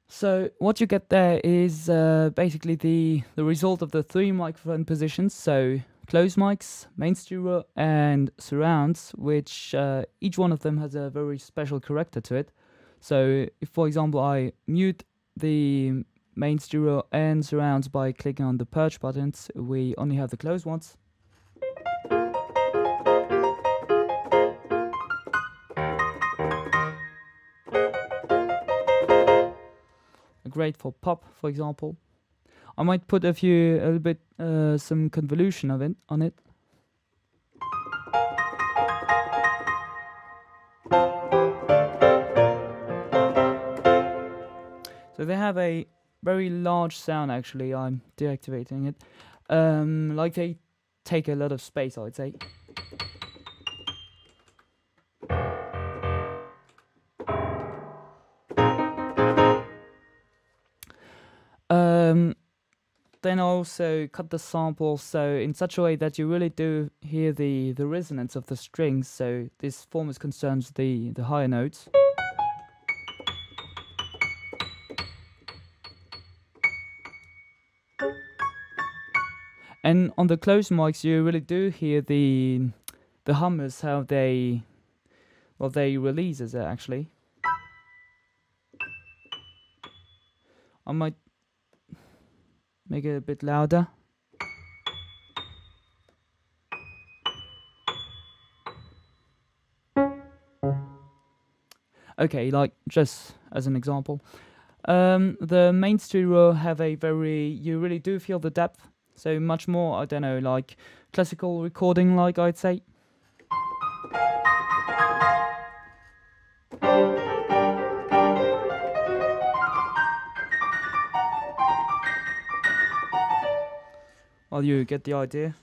So what you get there is basically the result of the three microphone positions. So closed mics, main stereo, and surrounds, which each one of them has a very special character to it. So if, for example, I mute the main stereo and surrounds by clicking on the purge buttons, we only have the closed ones. Great for pop, for example. I might put a little bit, some convolution of it on it. So they have a very large sound. Actually, I'm deactivating it. Like they take a lot of space, I would say. Then I also cut the sample so in such a way that you really do hear the resonance of the strings. So this form concerns the higher notes. And on the closed mics, you really do hear the hummers, how they release it actually. I might make it a bit louder. Okay, like just as an example. The main stereo have you really do feel the depth. So much more, I don't know, like classical recording, like I'd say. Well, you get the idea.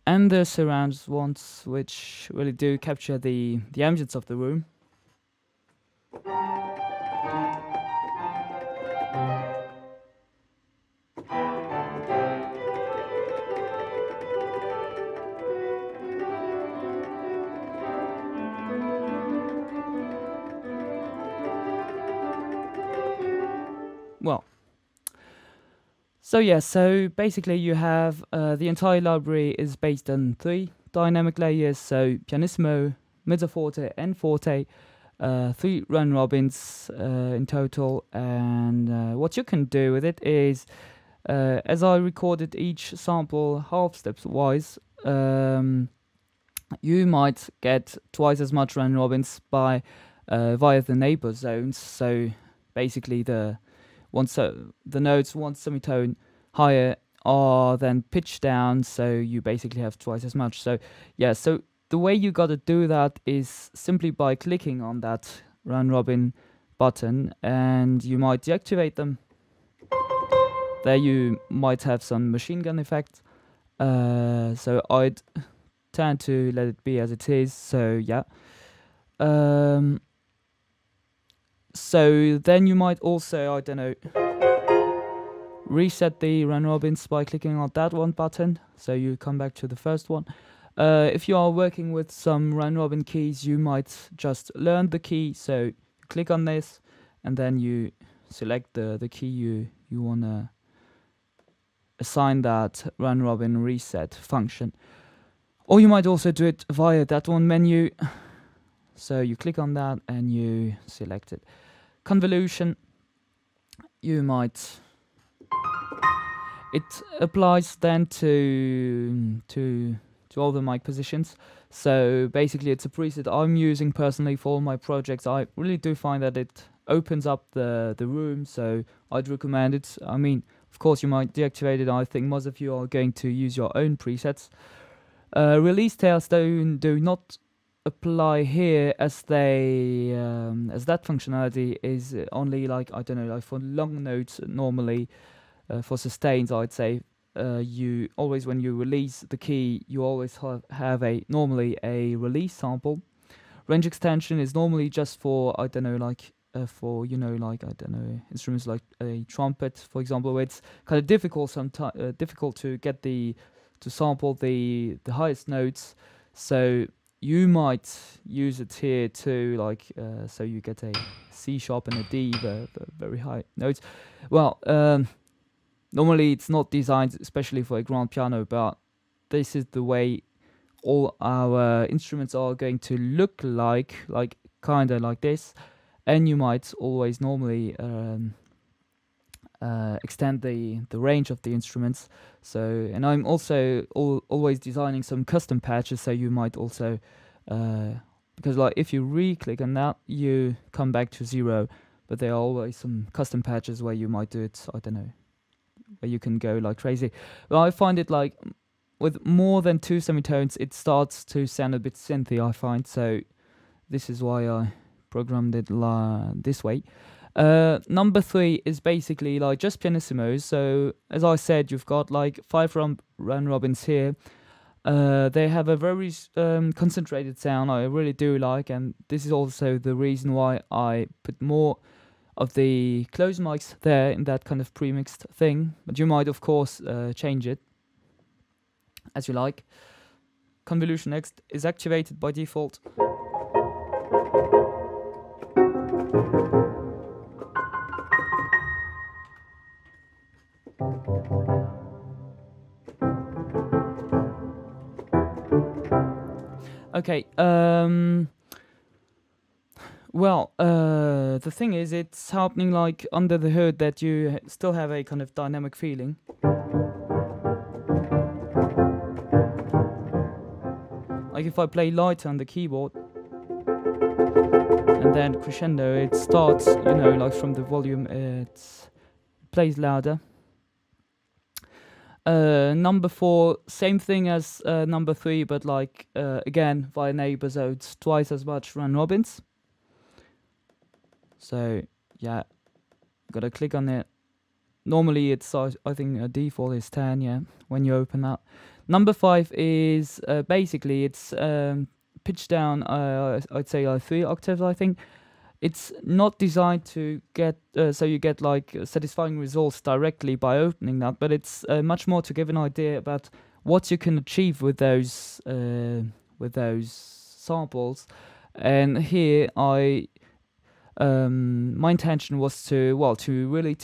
And the surrounds ones, which really do capture the ambience of the room. Well, so basically you have the entire library is based on 3 dynamic layers, so pianissimo, mezzo forte, and forte, 3 round robins in total. And what you can do with it is, as I recorded each sample half steps wise, you might get twice as much round robins via the neighbor zones. So basically the notes one semitone higher are then pitched down, so you basically have twice as much. So yeah, so the way you gotta do that is simply by clicking on that round robin button, and you might deactivate them. There you might have some machine gun effect. So I'd tend to let it be as it is. So yeah. So then you might also, I don't know, reset the round robins by clicking on that one button, so you come back to the first one. If you are working with some round robin keys, you might just learn the key, so you click on this and then you select the key you want to assign that round robin reset function. Or you might also do it via that one menu. So you click on that and you select it. Convolution, you might. It applies then to all the mic positions. So basically, it's a preset I'm using personally for all my projects. I really do find that it opens up the room, so I'd recommend it. I mean, of course, you might deactivate it. I think most of you are going to use your own presets. Release tails do not apply here, as they as that functionality is only, like, I don't know, like for long notes normally. For sustains, I'd say you always, when you release the key, you always have normally a release sample. Range extension is normally just for, I don't know, like for, you know, like, I don't know, instruments like a trumpet, for example, where it's kind of difficult sometimes, difficult to get to sample the highest notes. So you might use it here too, like, so you get a C sharp and a D, the very high notes. Well, normally it's not designed especially for a grand piano, but this is the way all our instruments are going to look like kind of like this. And you might always normally extend the range of the instruments. So, and I'm also always designing some custom patches, so you might also, because like if you re-click on that, you come back to 0, but there are always some custom patches where you might do it, I don't know, where you can go like crazy. But I find it like, with more than 2 semitones, it starts to sound a bit synthy, I find, so this is why I programmed it this way. Number 3 is basically like just pianissimos. So as I said, you've got like 5 round robins here. They have a very concentrated sound I really do like, and this is also the reason why I put more of the closed mics there in that kind of pre-mixed thing. But you might of course change it as you like. Convolution next is activated by default. Okay, well, the thing is, it's happening like under the hood that you still have a kind of dynamic feeling. Like if I play lighter on the keyboard, and then crescendo, it starts, you know, like from the volume, it plays louder. Number 4, same thing as number 3, but like again via neighbor, so it's twice as much round robins. So yeah, gotta click on it. Normally it's I think a default is 10, yeah, when you open that. Number 5 is basically it's pitched down, I'd say like 3 octaves, I think. It's not designed to get so you get like satisfying results directly by opening that, but it's much more to give an idea about what you can achieve with those samples. And here my intention was to really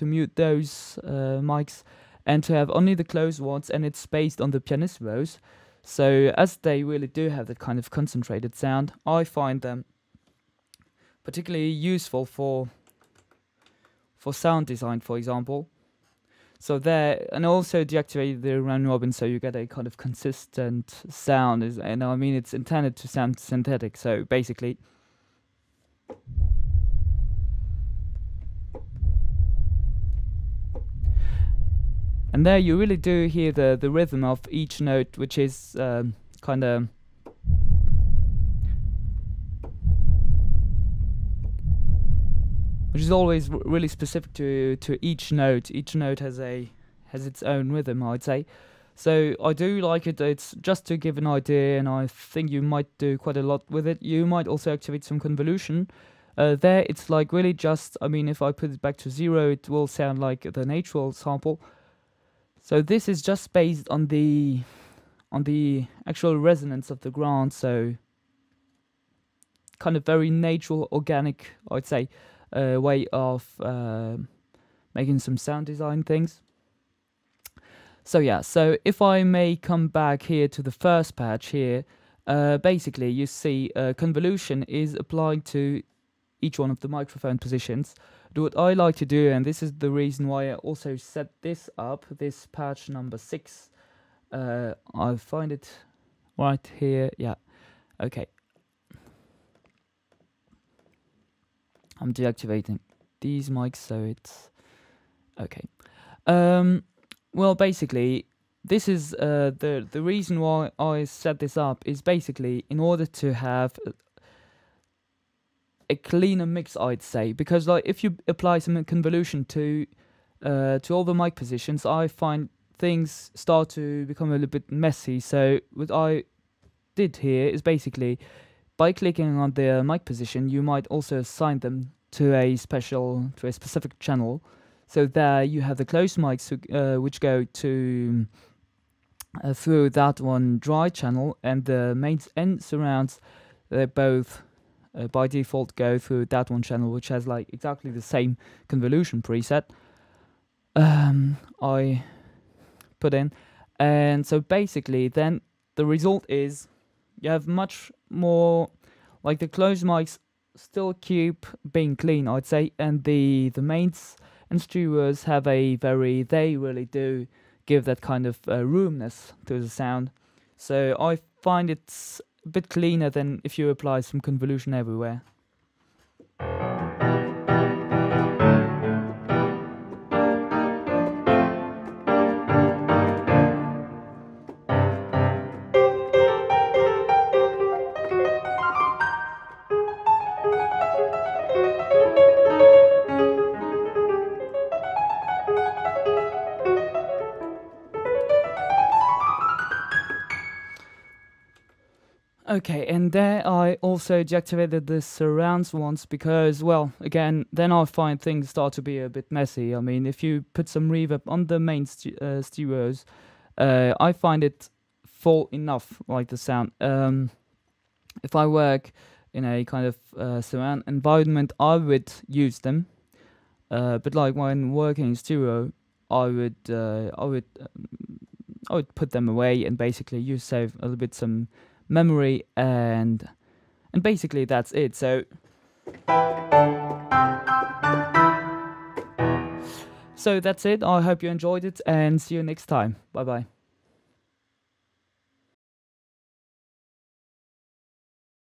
mute those mics and to have only the closed ones, and it's based on the pianissimos. So as they really do have that kind of concentrated sound, I find them particularly useful for sound design, for example. So there, and also deactivate the round robin, so you get a kind of consistent sound. And I mean, it's intended to sound synthetic. So basically, and there you really do hear the rhythm of each note, which is kind of which is always really specific to each note. Each note has its own rhythm, I'd say. So I do like it. It's just to give an idea, and I think you might do quite a lot with it. You might also activate some convolution. There, it's like really just, I mean, if I put it back to 0, it will sound like the natural sample. So this is just based on the actual resonance of the ground. So kind of very natural, organic, I'd say, way of making some sound design things. So yeah, so if I may come back here to the first patch here, basically you see convolution is applied to each one of the microphone positions. What I like to do, and this is the reason why I also set this up, this patch number 6, I find it right here, yeah, okay. I'm deactivating these mics, so it's okay. Well, basically, this is the reason why I set this up is basically in order to have a cleaner mix, I'd say, because like if you apply some convolution to all the mic positions, I find things start to become a little bit messy. So what I did here is basically, by clicking on the mic position, you might also assign them to a specific channel. So there you have the closed mics which go to through that one dry channel, and the mains and surrounds, they both by default go through that one channel, which has like exactly the same convolution preset I put in. And so basically then the result is you have much more, like the closed mics still keep being clean, I'd say, and the mains and stewards have they really do give that kind of roomness to the sound. So I find it's a bit cleaner than if you apply some convolution everywhere. Okay, and there I also deactivated the surrounds once because, well, again, then I find things start to be a bit messy. I mean, if you put some reverb on the main stereos, I find it full enough, like the sound. If I work in a kind of surround environment, I would use them. But like when working in stereo, I would put them away, and basically you save a little bit some memory, and basically that's it. So that's it. I hope you enjoyed it, and see you next time. Bye bye.